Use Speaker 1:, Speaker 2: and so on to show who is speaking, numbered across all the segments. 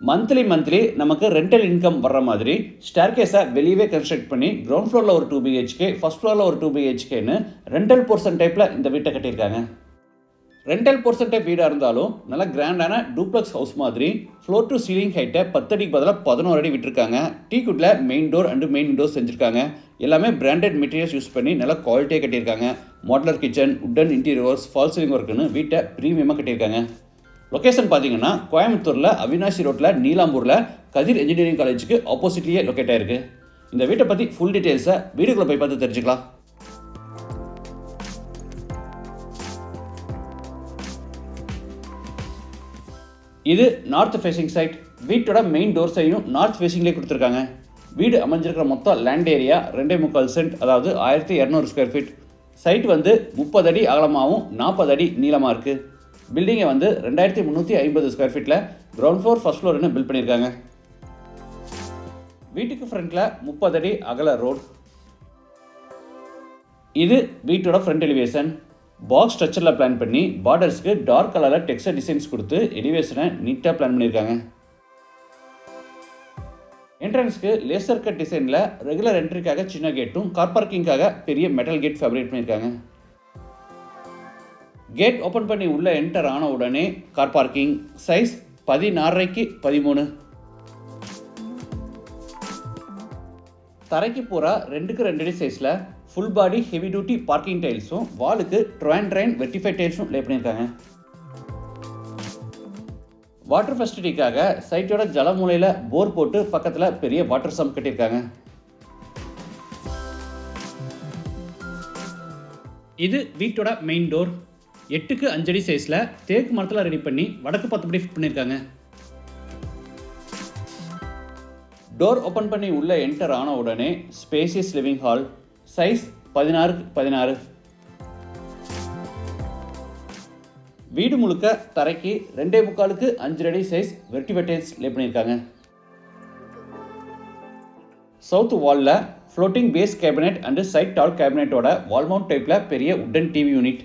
Speaker 1: Monthly நமக்கு rental income வர்ற மாதிரி ஸ்டேர்கேஸை வெளியவே கன்ஸ்ட்ரக்ட் பண்ணி கிரவுண்ட் ஃப்ளோரில் ஒரு 2 பிஹெச்கே, ஃபர்ஸ்ட் ஃப்ளோரில் ஒரு 2 பிஹெச்கேன்னு ரெண்டல் போர்ஷன் டைப்பில் இந்த வீட்டை கட்டியிருக்காங்க. ரெண்டல் போர்ஷன் டைப் வீடாக இருந்தாலும் நல்லா கிராண்டான டூப்ளக்ஸ் ஹவுஸ் மாதிரி ஃப்ளோர் டு சீலிங் ஹைட்டை 10 அடிக்கு பதிலாக 11 அடி விட்டுருக்காங்க. டீக்குட்டில் main door and main windows செஞ்சுருக்காங்க. எல்லாமே பிராண்டட் மெட்டீரியல்ஸ் யூஸ் பண்ணி நல்லா குவாலிட்டியாக கட்டியிருக்காங்க. Modular kitchen, wooden interiors, false ceiling ஒர்க்குன்னு வீட்டை ப்ரீமியமாக கட்டியிருக்காங்க. லொக்கேஷன் பார்த்தீங்கன்னா கோயம்புத்தூரில் அவினாஷி ரோட்டில் நீலாம்பூரில் கதிர் இன்ஜினியரிங் காலேஜுக்கு ஆப்போசிட்லேயே லொக்கேட் ஆயிருக்கு. இந்த வீட்டை பற்றி ஃபுல் டீட்டெயில்ஸை வீடியோக்குள்ளே போய் பார்த்து தெரிஞ்சுக்கலாம். இது நார்த் ஃபேசிங் சைட். வீட்டோட மெயின் டோர் சைடும் நார்த் ஃபேசிங்லேயே கொடுத்துருக்காங்க. வீடு அமைஞ்சிருக்கிற மொத்தம் லேண்ட் ஏரியா 2.25 சென்ட், அதாவது 1200 ஸ்கொயர் ஃபீட். சைட் 30 அடி அகலமாகவும் 40 அடி நீளமாக இருக்குது. பில்டிங்கை 2350 ஸ்கொயர் ஃபீட்டில் கிரவுண்ட் ஃப்ளோர், ஃபர்ஸ்ட் ஃப்ளோர்னு பில்ட் பண்ணியிருக்காங்க. வீட்டுக்கு ஃப்ரண்ட்டில் 30 அடி அகல ரோடு. இது வீட்டோட ஃப்ரண்ட் எலிவேஷன். பாக்ஸ் ஸ்ட்ரக்சரில் பிளான் பண்ணி பார்டர்ஸ்க்கு டார்க் கலரில் டெக்ஸ்டர் டிசைன்ஸ் கொடுத்து எலிவேஷனை நீட்டாக பிளான் பண்ணியிருக்காங்க. என்ட்ரன்ஸ்க்கு லேசர் கட் டிசைனில் ரெகுலர் என்ட்ரிக்காக சின்ன கேட்டும், கார் பார்க்கிங்காக பெரிய மெட்டல் கேட் ஃபேப்ரிகேட் பண்ணியிருக்காங்க. கேட் ஓப்பன் பண்ணி உள்ளே என்டர் ஆன உடனே கார் பார்க்கிங். சைஸ் 16:13 13. தரைக்கு பூரா 2x2 அடி சைஸில் full body heavy duty parking டைல்ஸும், வாலுக்கு ட்ரைன் வெர்டிஃபை டைல்ஸும் லே பண்ணியிருக்காங்க. வாட்டர் ஃபெசிலிட்டிக்காக சைட்டோட ஜலமூலையில் போர் போட்டு பக்கத்தில் பெரிய வாட்டர் சம்ப் கட்டியிருக்காங்க. இது வீட்டோட மெயின் டோர். 8x5 அடி சைஸில் தேக்கு மரத்தில் ரெடி பண்ணி வடக்கு 10 படி ஃபிட் பண்ணியிருக்காங்க. டோர் ஓப்பன் பண்ணி உள்ளே என்டர் ஆன உடனே spacious living hall. Size 16x16. வீடு முழுக்க தரைக்கு 2.25 அடி சைஸ் வெர்டிஃபை டைல்ஸ் லே பண்ணியிருக்காங்க. சவுத் வாலில் floating base cabinet and side tall கேபினெட்டோட வால் மவுண்ட் டைப்பில் பெரிய உட்டன் டிவி யூனிட்.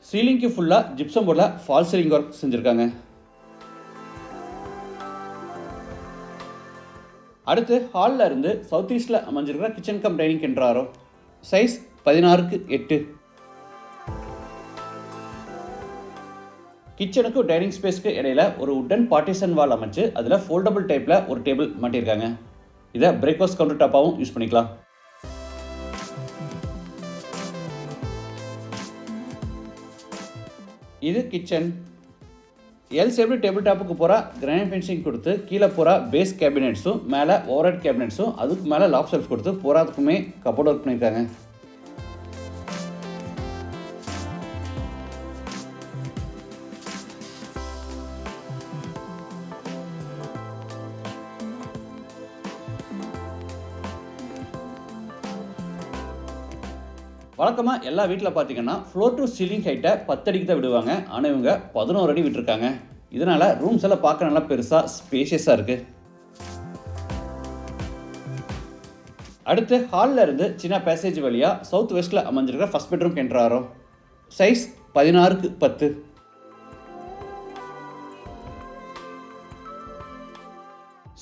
Speaker 1: சீலிங்க்கு ஃபுல்லாக ஜிப்சம் போர்டில் ஃபால் சீலிங் ஒர்க் செஞ்சுருக்காங்க. அடுத்து ஹாலில் இருந்து சவுத் ஈஸ்டில் அமைஞ்சிருக்கிற கிச்சன் கம் டைனிங் என்ட்ராரோ. Size 16x8. கிச்சனுக்கும் டைனிங் ஸ்பேஸ்க்கு இடையில ஒரு உட்டன் பார்ட்டிஷன் வால் அமைச்சு அதில் ஃபோல்டபுள் டைப்பில் ஒரு டேபிள் மாட்டியிருக்காங்க. இதை பிரேக்ஃபாஸ்ட் கவுண்டர் டாப்பாகவும் யூஸ் பண்ணிக்கலாம். இது கிச்சன். எல் ஷேப்டு டேபிள் டாப்புக்கு பூரா கிரானைட் ஃபினிஷிங் கொடுத்து கீழே பூரா பேஸ் கேபினெட்ஸும், மேலே ஓவர்ஹெட் கேபினெட்ஸும், அதுக்கு மேலே லாப் ஷெல்ஃப் கொடுத்து பூராத்துக்குமே கப்போர்ட் ஒர்க் பண்ணியிருக்காங்க. வழக்கமாக எல்லா வீட்டில் பார்த்தீங்கன்னா ஃப்ளோர் டு சீலிங் ஹைட்டை 10 அடிக்கு தான் விடுவாங்க. ஆனால் இவங்க 11 அடி விட்டுருக்காங்க. இதனால் ரூம்ஸ் எல்லாம் பார்க்க நல்லா பெருசாக ஸ்பேஷியஸாக இருக்குது. அடுத்து ஹாலில் இருந்து சின்ன பேசேஜ் வழியாக சவுத் வெஸ்ட்டில் அமைஞ்சிருக்கிற ஃபர்ஸ்ட் பெட்ரூம் என்ட்ராரோ. Size 16x10.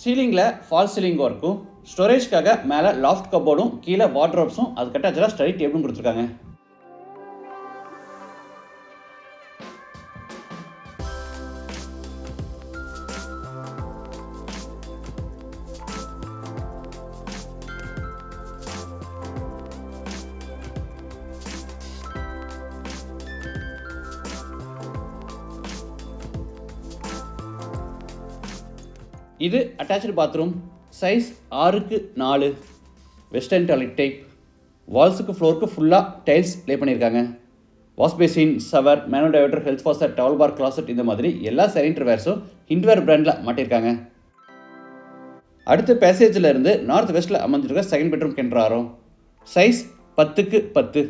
Speaker 1: சீலிங்கில் ஃபால் சீலிங் ஒர்க்கும், ஸ்டோரேஜ்க்காக மேலே லாஃப்ட் கப்போர்டும், கீழே வார்ட்ரோப்ஸும், அது அட்டாச்சாக ஸ்டடி டேபிளும் கொடுத்துருக்காங்க. இது attach bathroom. Size 6x4. Western toilet type. வால்ஸுக்கு ஃப்ளோருக்கு ஃபுல்லாக டைல்ஸ் லே பண்ணியிருக்காங்க. Wash basin, shower, manual diverter, health faucet, towel bar, closet, இந்த மாதிரி எல்லா சானிட்டரி வேர்ஸும் ஹிண்ட்வேர் பிராண்டில் மாட்டியிருக்காங்க. அடுத்து பேசேஜில் இருந்து நார்த் வெஸ்ட்டில் அமைஞ்சிருக்க செகண்ட் பெட்ரூம் என்ட்ராரோ. Size 10x10.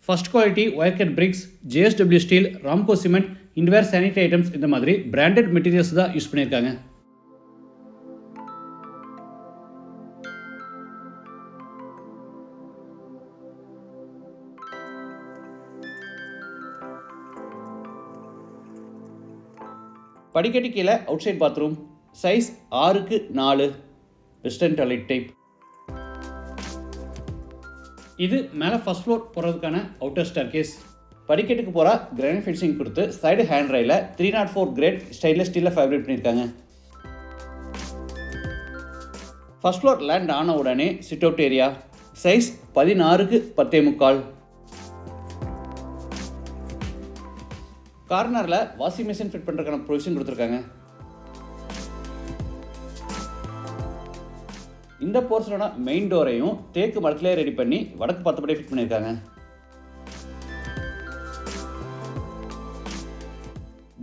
Speaker 1: First quality wire cut bricks, JSW steel, Ramco cement, Hindware sanitary items இந்த மாதிரி பிராண்டட் மெட்டீரியல்ஸ் தான் யூஸ் பண்ணியிருக்காங்க. படிக்கட்டு கீழே outside bathroom, size 6x4 western toilet type. இது மேலே ஃபர்ஸ்ட் ஃப்ளோர் போகிறதுக்கான அவுட்டர் ஸ்டேர்கேஸ். படிக்கட்டுக்கு போகிற கிரானைட் ஃபினிஷிங் கொடுத்து side hand rail 304 grade stainless ஸ்டீலில் ஃபேப்ரிக் பண்ணியிருக்காங்க. ஃபர்ஸ்ட் ஃப்ளோர் லேண்ட் ஆன உடனே sit out area, size 16x10.25. கார்னரில் வாஷிங் மிஷின் ஃபிட் பண்ணுறதுக்கான ப்ரொவிஷன் கொடுத்துருக்காங்க. இந்த போர்ஷனோட மெயின் டோரையும் தேக்கு மரத்திலே ரெடி பண்ணி வடக்கு பார்த்தபடியே ஃபிட் பண்ணியிருக்காங்க.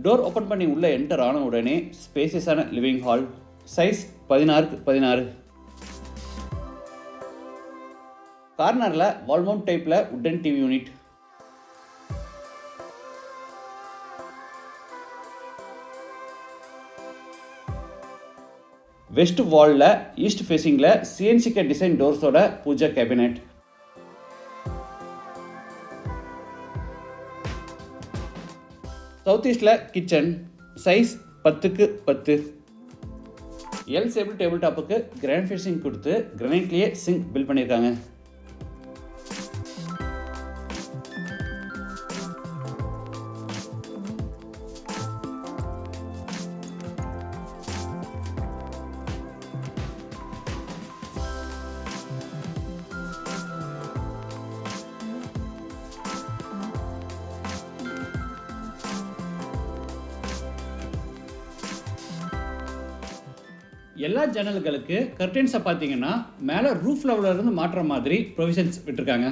Speaker 1: டோர் ஓப்பன் பண்ணி உள்ளே என்டர் ஆன உடனே ஸ்பேசியஸான லிவிங் ஹால், சைஸ் 16x16. கார்னரில் வால்மவுண்ட் டைப்பில் உட்டன் டிவி யூனிட். வெஸ்ட் வாலில் ஈஸ்ட் ஃபேஸிங்கில் சிஎன்சிகே டிசைன் டோர்ஸோட பூஜா கேபினெட். சவுத் ஈஸ்டில் கிச்சன், சைஸ் 10x10. எல் சேபிள் டேபிள் டாப்புக்கு கிரானைட் ஃபினிஷிங் கொடுத்து கிரானைட்லேயே சிங்க் பில்ட் பண்ணியிருக்காங்க. எல்லா ஜன்னல்களுக்கு கர்டன்ஸை பார்த்தீங்கன்னா மேலே ரூஃப் லெவலில் இருந்து மாற்ற மாதிரி ப்ரொவிஷன்ஸ் விட்டுருக்காங்க.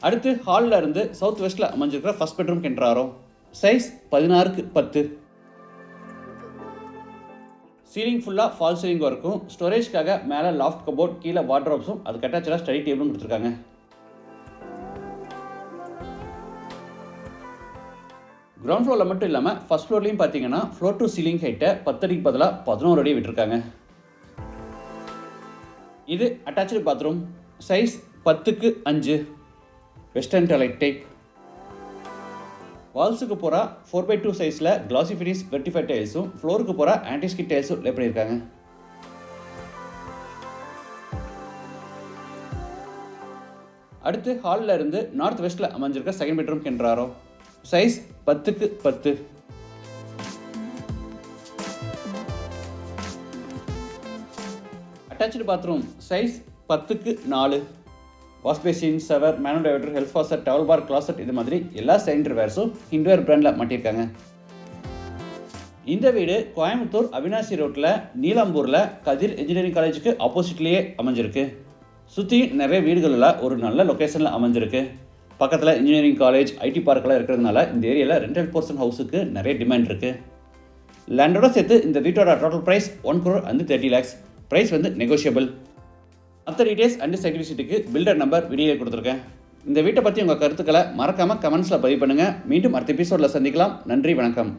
Speaker 1: அடுத்து ஹாலில் இருந்து சவுத் வெஸ்ட்டில் அமைஞ்சிருக்கிற ஃபர்ஸ்ட் பெட்ரூம் கென்றாரோ, சைஸ் 16x10. சீலிங் ஃபுல்லாக ஃபால் சீலிங் ஒர்க்கும், ஸ்டோரேஜ்க்காக மேலே லாஃப்ட் கபோர்ட், கீழே வார்ட்ரோப்ஸும் அதுக்கு அட்டாச்சாக ஸ்டடி டேபிளும் கொடுத்துருக்காங்க. கிரவுண்ட் ஃப்ளோரில் மட்டும் இல்லாமல் ஃபர்ஸ்ட் ஃப்ளோர்லையும் பார்த்தீங்கன்னா ஃப்ளோர் டு சீலிங் ஹைட்டை 10 அடிக்கு பதிலாக 11 அடி விட்டுருக்காங்க. இது attach bathroom, size 10x5 western toilet type. வால்ஸுக்கு போகிற 4x2 சைஸில் கிளாசி ஃபினிஷ் வெர்டிஃபைட் டைல்ஸும், ஃப்ளோருக்கு போகிற ஆன்டிஸ்கிட் டைல்ஸும் லே பண்ணியிருக்காங்க. அடுத்து ஹாலில் இருந்து நார்த் வெஸ்ட்டில் அமைஞ்சிருக்க செகண்ட் பெட்ரூம் கென்றாரோ, size 10x10. Attach bathroom, size 10x4. Wash basin, shower, manual diverter, health faucet, towel bar, closet இது மாதிரி எல்லா சானிட்டரி வேர்ஸும் ஹிண்ட்வேர் பிராண்டில் மாட்டியிருக்காங்க. இந்த வீடு கோயம்புத்தூர் அவினாசி ரோட்டில் நீலாம்பூரில் கதிர் இன்ஜினியரிங் காலேஜுக்கு ஆப்போசிட்லேயே அமைஞ்சிருக்கு. சுற்றி நிறைய வீடுகளில் ஒரு நல்ல லொக்கேஷனில் அமைஞ்சிருக்கு. பக்கத்தில் இன்ஜினியரிங் காலேஜ், ஐடி பார்க்கெல்லாம் இருக்கிறதுனால இந்த ஏரியாவில் ரெண்டல் போர்ஷன் ஹவுஸுக்கு நிறைய டிமாண்ட் இருக்குது. லேண்டோட சேர்த்து இந்த வீட்டோட total price 1 crore and 30 lakhs. Price வந்து நெகோஷியபிள். மற்ற டீடைல்ஸ் அண்ட் சைட் விசிட்டுக்கு பில்டர் நம்பர் வீடியோவில் கொடுத்துருக்கேன். இந்த வீட்டை பற்றி உங்கள் கருத்துக்களை மறக்காமல் கமெண்ட்ஸில் பதிவு பண்ணுங்கள். மீண்டும் அடுத்த எபிசோடில் சந்திக்கலாம். நன்றி, வணக்கம்.